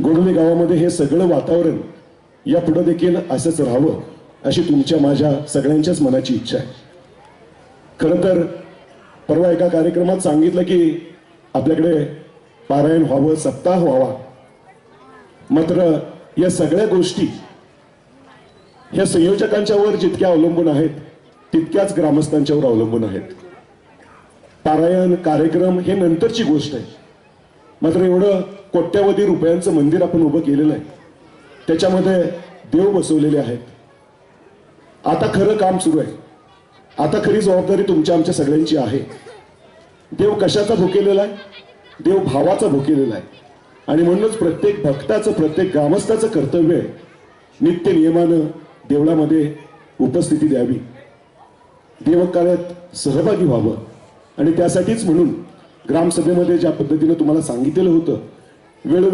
गोडोली गावामध्ये हे सगळं वातावरण यापुढे देखील असंच राहावं अशी तुमच्या माझ्या सगळ्यांच्याच मनाची इच्छा आहे. खरं तर परवा एका कार्यक्रमात सांगितलं की आपल्याकडे पारायण व्हावं, सप्ताह व्हावा. मात्र या सगळ्या गोष्टी ह्या संयोजकांच्या वर जितक्या अवलंबून आहेत तितक्याच ग्रामस्थांच्यावर अवलंबून आहेत. पारायण कार्यक्रम हे नंतरची गोष्ट आहे. मात्र एवढं कोट्यवधी रुपयांचं मंदिर आपण उभं केलेलं आहे, त्याच्यामध्ये देव बसवलेले आहेत. आता खरं काम सुरू आहे. आता खरी जबाबदारी तुमच्या आमच्या सगळ्यांची आहे. देव कशाचा भुकेलेला आहे? देव भावाचा भुकेलेला आहे. आणि म्हणूनच प्रत्येक भक्ताचं, प्रत्येक ग्रामस्थाचं कर्तव्य आहे नित्य नियमानं देवळामध्ये उपस्थिती द्यावी, देवकार्यात सहभागी व्हावं. आणि त्यासाठीच म्हणून ग्रामसभेमध्ये ज्या पद्धतीनं तुम्हाला सांगितलेलं होतं, वेळोवेळी